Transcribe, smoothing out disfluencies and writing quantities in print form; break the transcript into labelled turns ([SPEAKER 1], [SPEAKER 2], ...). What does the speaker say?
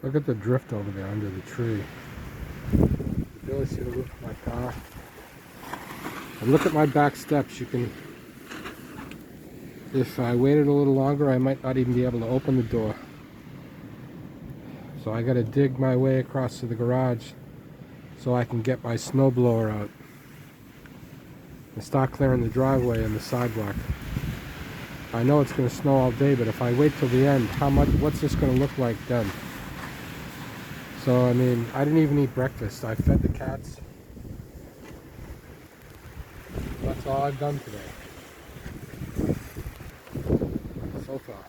[SPEAKER 1] Look at the drift over there under the tree. You really see the roof of my car. And look at my back steps. You can, if I waited a little longer, I might not even be able to open the door. So I gotta dig my way across to the garage so I can get my snowblower out and start clearing the driveway and the sidewalk. I know it's gonna snow all day, but if I wait till the end, what's this gonna look like then? So I mean, I didn't even eat breakfast. I fed the cats. That's all I've done today so far.